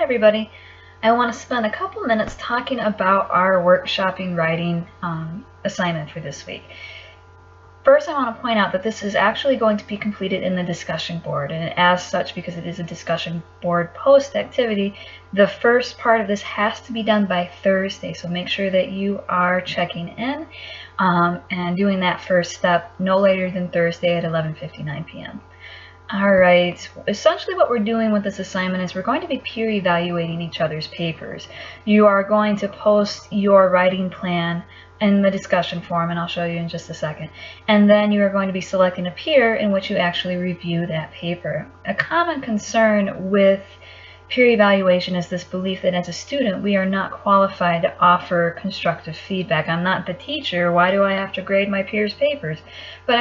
everybody. I want to spend a couple minutes talking about our workshopping writing assignment for this week. First, I want to point out that this is actually going to be completed in the discussion board, and as such, because it is a discussion board post activity, the first part of this has to be done by Thursday, so make sure that you are checking in and doing that first step no later than Thursday at 11:59 p.m. Alright, essentially what we're doing with this assignment is we're going to be peer evaluating each other's papers. You are going to post your writing plan in the discussion forum, and I'll show you in just a second. And then you are going to be selecting a peer in which you actually review that paper. A common concern with peer evaluation is this belief that as a student we are not qualified to offer constructive feedback. I'm not the teacher, why do I have to grade my peers' papers? But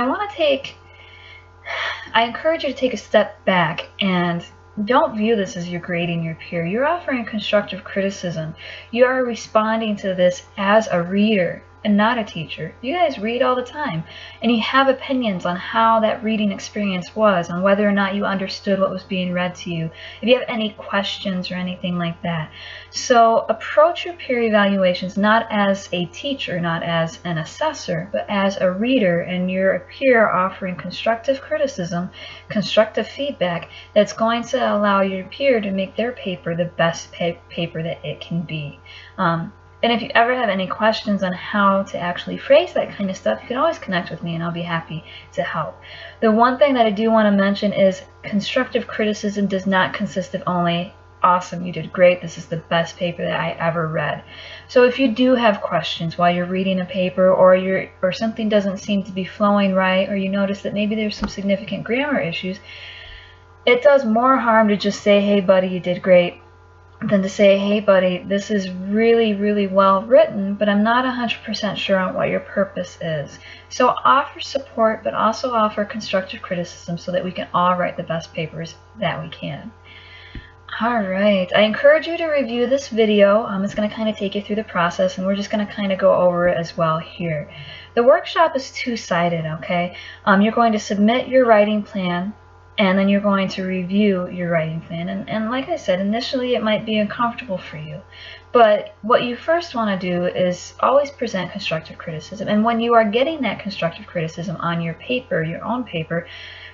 I encourage you to take a step back and don't view this as you're grading your peer. You're offering constructive criticism. You are responding to this as a reader and not a teacher. You guys read all the time, and you have opinions on how that reading experience was, on whether or not you understood what was being read to you, if you have any questions or anything like that. So approach your peer evaluations not as a teacher, not as an assessor, but as a reader, and your peer offering constructive criticism, constructive feedback that's going to allow your peer to make their paper the best paper that it can be. And if you ever have any questions on how to actually phrase that kind of stuff, you can always connect with me and I'll be happy to help. The one thing that I do want to mention is constructive criticism does not consist of only, awesome, you did great, this is the best paper that I ever read. So if you do have questions while you're reading a paper, or something doesn't seem to be flowing right, or you notice that maybe there's some significant grammar issues, it does more harm to just say, hey buddy, you did great, than to say, hey buddy, this is really, really well written, but I'm not 100% sure on what your purpose is. So offer support, but also offer constructive criticism so that we can all write the best papers that we can. Alright, I encourage you to review this video. It's going to kind of take you through the process, and we're just going to kind of go over it as well here. The workshop is two-sided, okay? You're going to submit your writing plan, and then you're going to review your writing plan. And like I said, initially it might be uncomfortable for you. But what you first want to do is always present constructive criticism. And when you are getting that constructive criticism on your paper, your own paper,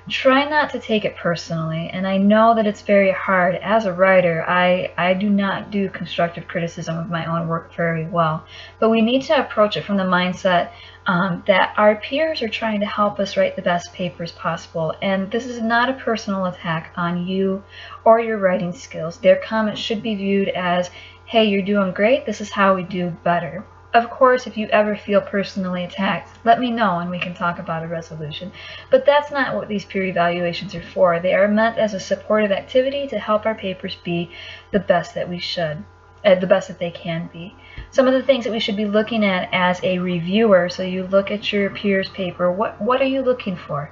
try not to take it personally. And I know that it's very hard. As a writer, I do not do constructive criticism of my own work very well. But we need to approach it from the mindset that our peers are trying to help us write the best papers possible. And this is not a personal attack on you or your writing skills. Their comments should be viewed as, hey, you're doing great, this is how we do better. Of course, if you ever feel personally attacked, let me know and we can talk about a resolution. But that's not what these peer evaluations are for. They are meant as a supportive activity to help our papers be the best that we should, the best that they can be. Some of the things that we should be looking at as a reviewer, so you look at your peer's paper, what are you looking for?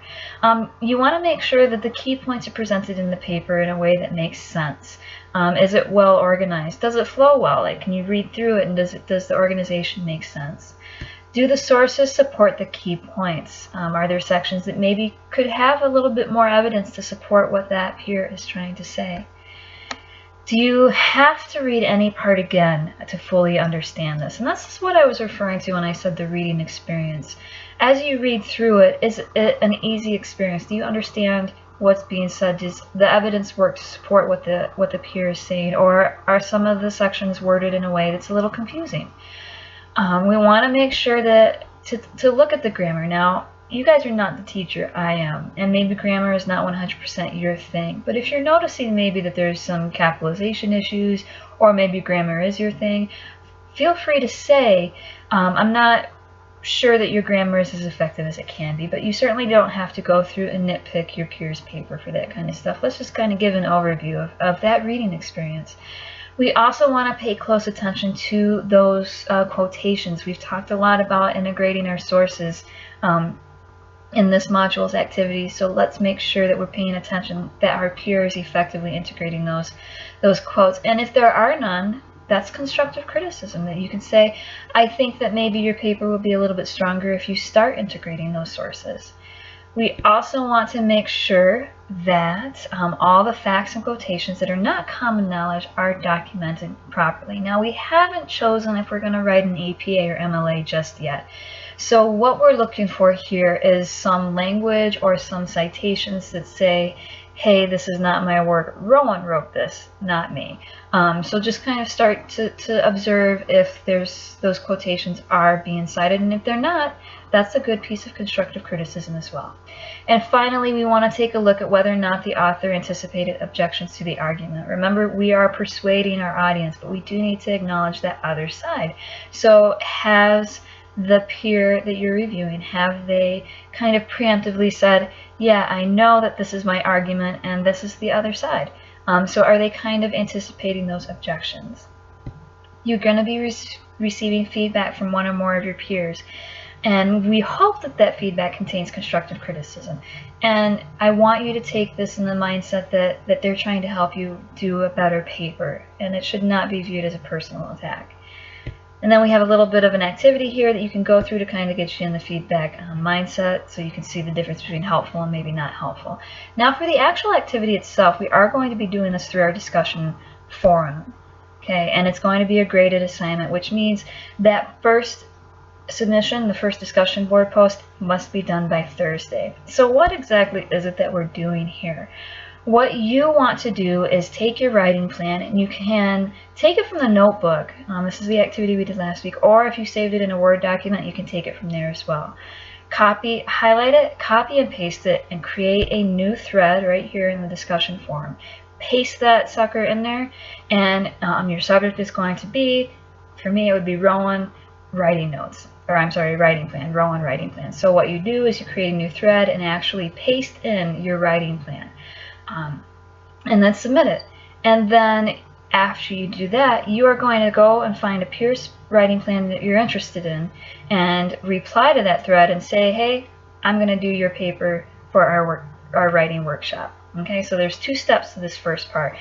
You want to make sure that the key points are presented in the paper in a way that makes sense. Is it well organized? Does it flow well? Like, can you read through it, and does the organization make sense? Do the sources support the key points? Are there sections that maybe could have a little bit more evidence to support what that peer is trying to say? Do you have to read any part again to fully understand this? And that's what I was referring to when I said the reading experience. As you read through it, is it an easy experience? Do you understand what's being said? Does the evidence work to support what the peer is saying? Or are some of the sections worded in a way that's a little confusing? We want to make sure that to look at the grammar. Now, you guys are not the teacher, I am, and maybe grammar is not 100% your thing, but if you're noticing maybe that there's some capitalization issues, or maybe grammar is your thing, feel free to say, I'm not sure that your grammar is as effective as it can be, but you certainly don't have to go through and nitpick your peer's paper for that kind of stuff. Let's just kind of give an overview of that reading experience. We also want to pay close attention to those quotations. We've talked a lot about integrating our sources in this module's activity, so let's make sure that we're paying attention, that our peer is effectively integrating those quotes. And if there are none, that's constructive criticism, that you can say, I think that maybe your paper will be a little bit stronger if you start integrating those sources. We also want to make sure that all the facts and quotations that are not common knowledge are documented properly. Now, we haven't chosen if we're going to write an APA or MLA just yet. So what we're looking for here is some language or some citations that say, hey, this is not my work. Rowan wrote this, not me. So just kind of start to observe if those quotations are being cited, and if they're not, that's a good piece of constructive criticism as well. And finally, we want to take a look at whether or not the author anticipated objections to the argument. Remember, we are persuading our audience, but we do need to acknowledge that other side. So has the peer that you're reviewing, have they kind of preemptively said, yeah, I know that this is my argument and this is the other side? So are they kind of anticipating those objections? You're going to be receiving feedback from one or more of your peers, and we hope that that feedback contains constructive criticism. And I want you to take this in the mindset that they're trying to help you do a better paper, and it should not be viewed as a personal attack. And then we have a little bit of an activity here that you can go through to kind of get you in the feedback mindset, so you can see the difference between helpful and maybe not helpful. Now, for the actual activity itself, we are going to be doing this through our discussion forum. Okay, and it's going to be a graded assignment, which means that first submission, the first discussion board post, must be done by Thursday. So what exactly is it that we're doing here? What you want to do is take your writing plan, and you can take it from the notebook. This is the activity we did last week, or if you saved it in a Word document, you can take it from there as well. Copy, highlight it, copy and paste it, and create a new thread right here in the discussion forum. Paste that sucker in there, and your subject is going to be, for me, it would be Rowan writing notes. Or I'm sorry, writing plan, Rowan writing plan. So what you do is you create a new thread and actually paste in your writing plan. And then submit it. And then after you do that, you are going to go and find a peer's writing plan that you're interested in and reply to that thread and say, hey, I'm going to do your paper for our writing workshop. Okay, so there's 2 steps to this first part.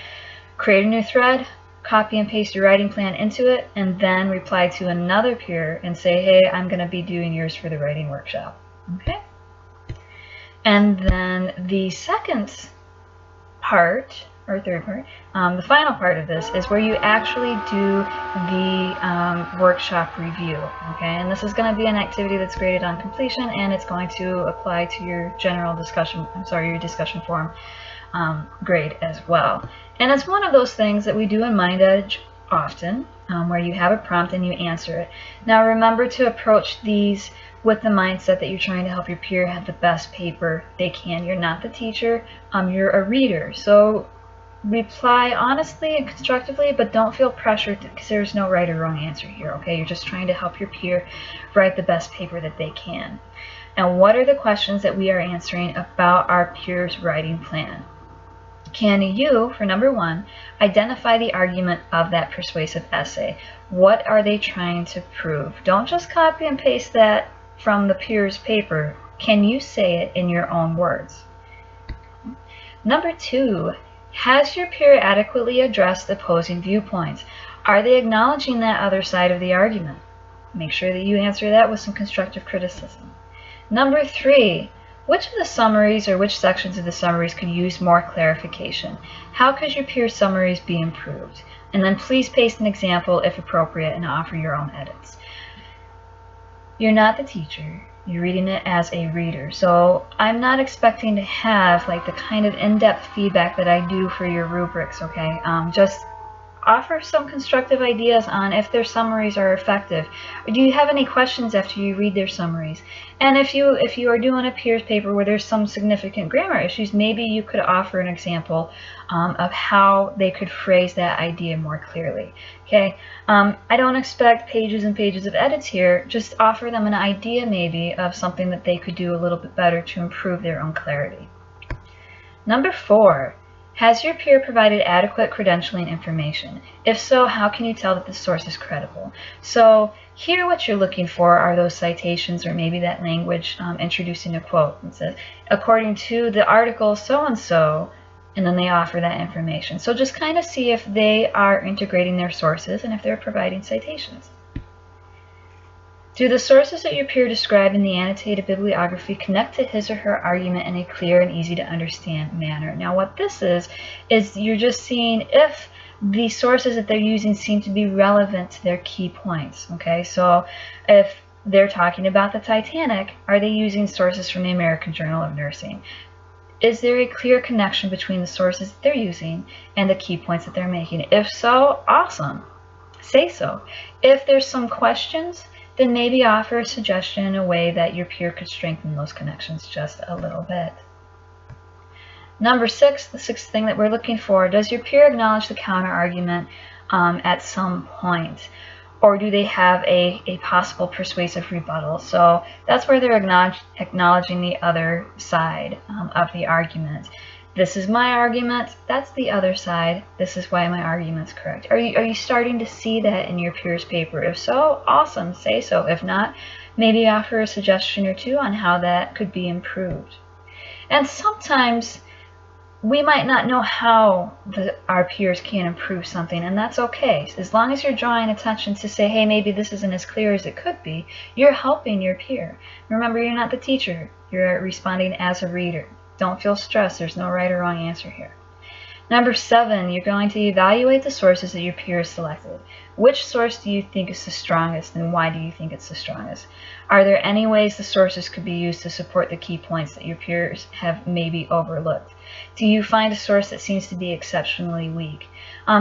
Create a new thread, copy and paste your writing plan into it, and then reply to another peer and say, hey, I'm going to be doing yours for the writing workshop. Okay? And then the second part, or third part, the final part of this is where you actually do the workshop review. Okay, and this is going to be an activity that's graded on completion, and it's going to apply to your general discussion, your discussion forum grade as well. And it's one of those things that we do in MindEdge often, where you have a prompt and you answer it. Now remember to approach these with the mindset that you're trying to help your peer have the best paper they can. You're not the teacher, you're a reader. So reply honestly and constructively, but don't feel pressured because there's no right or wrong answer here, okay? You're just trying to help your peer write the best paper that they can. And what are the questions that we are answering about our peer's writing plan? Can you, for number 1, identify the argument of that persuasive essay? What are they trying to prove? Don't just copy and paste that from the peer's paper. Can you say it in your own words? Number 2, has your peer adequately addressed opposing viewpoints? Are they acknowledging that other side of the argument? Make sure that you answer that with some constructive criticism. Number 3, which of the summaries or which sections of the summaries could use more clarification? How could your peer's summaries be improved? And then please paste an example if appropriate and offer your own edits. You're not the teacher. You're reading it as a reader. So I'm not expecting to have like the kind of in-depth feedback that I do for your rubrics, okay? Just offer some constructive ideas on if their summaries are effective. Or do you have any questions after you read their summaries? And if you are doing a peer's paper where there's some significant grammar issues, maybe you could offer an example of how they could phrase that idea more clearly. Okay, I don't expect pages and pages of edits here. Just offer them an idea maybe of something that they could do a little bit better to improve their own clarity. Number 4. Has your peer provided adequate credentialing information? If so, how can you tell that the source is credible? So here what you're looking for are those citations or maybe that language introducing a quote. It says, according to the article so-and-so, and then they offer that information. So just kind of see if they are integrating their sources and if they're providing citations. Do the sources that your peer described in the annotated bibliography connect to his or her argument in a clear and easy to understand manner? Now what this is you're just seeing if the sources that they're using seem to be relevant to their key points. Okay, so if they're talking about the Titanic, are they using sources from the American Journal of Nursing? Is there a clear connection between the sources that they're using and the key points that they're making? If so, awesome. Say so. If there's some questions, then maybe offer a suggestion in a way that your peer could strengthen those connections just a little bit. Number 6, the sixth thing that we're looking for, does your peer acknowledge the counter argument at some point? Or do they have a possible persuasive rebuttal? So that's where they're acknowledging the other side of the argument. This is my argument, that's the other side, this is why my argument's correct. Are you starting to see that in your peer's paper? If so, awesome, say so. If not, maybe offer a suggestion or two on how that could be improved. And sometimes we might not know how our peers can improve something, and that's okay. As long as you're drawing attention to say, hey, maybe this isn't as clear as it could be, you're helping your peer. Remember, you're not the teacher. You're responding as a reader. Don't feel stressed. There's no right or wrong answer here. Number 7, you're going to evaluate the sources that your peer has selected. Which source do you think is the strongest, and why do you think it's the strongest? Are there any ways the sources could be used to support the key points that your peers have maybe overlooked? Do you find a source that seems to be exceptionally weak?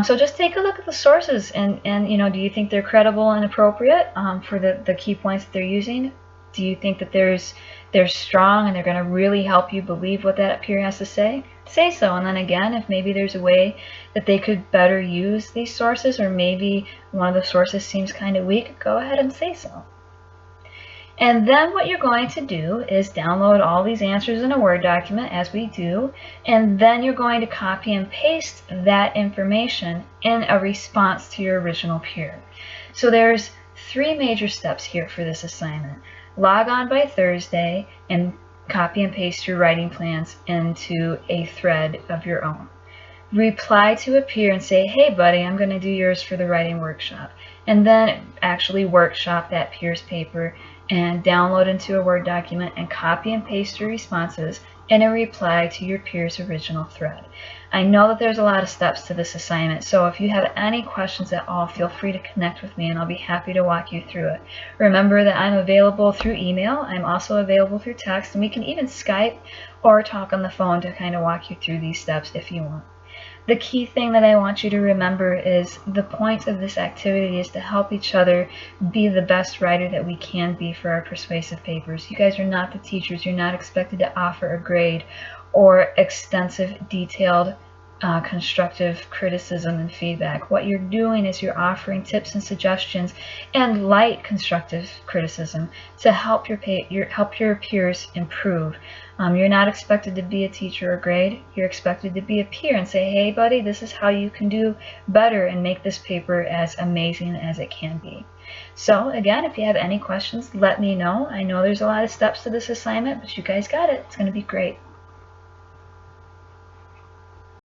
So just take a look at the sources and do you think they're credible and appropriate for the key points that they're using? Do you think that they're strong and they're going to really help you believe what that peer has to say? Say so. And then again, if maybe there's a way that they could better use these sources, or maybe one of the sources seems kind of weak, go ahead and say so. And then what you're going to do is download all these answers in a Word document, as we do, and then you're going to copy and paste that information in a response to your original peer. So there's 3 major steps here for this assignment. Log on by Thursday and copy and paste your writing plans into a thread of your own. Reply to a peer and say, hey buddy, I'm going to do yours for the writing workshop. And then actually workshop that peer's paper and download into a Word document and copy and paste your responses in a reply to your peer's original thread. I know that there's a lot of steps to this assignment, so if you have any questions at all, feel free to connect with me and I'll be happy to walk you through it. Remember that I'm available through email, I'm also available through text, and we can even Skype or talk on the phone to kind of walk you through these steps if you want. The key thing that I want you to remember is the point of this activity is to help each other be the best writer that we can be for our persuasive papers. You guys are not the teachers. You're not expected to offer a grade or extensive, detailed, constructive criticism and feedback. What you're doing is you're offering tips and suggestions and light constructive criticism to help your peers improve. You're not expected to be a teacher or grade. You're expected to be a peer and say, hey buddy, this is how you can do better and make this paper as amazing as it can be. So again, if you have any questions, let me know. I know there's a lot of steps to this assignment, but you guys got it. It's going to be great.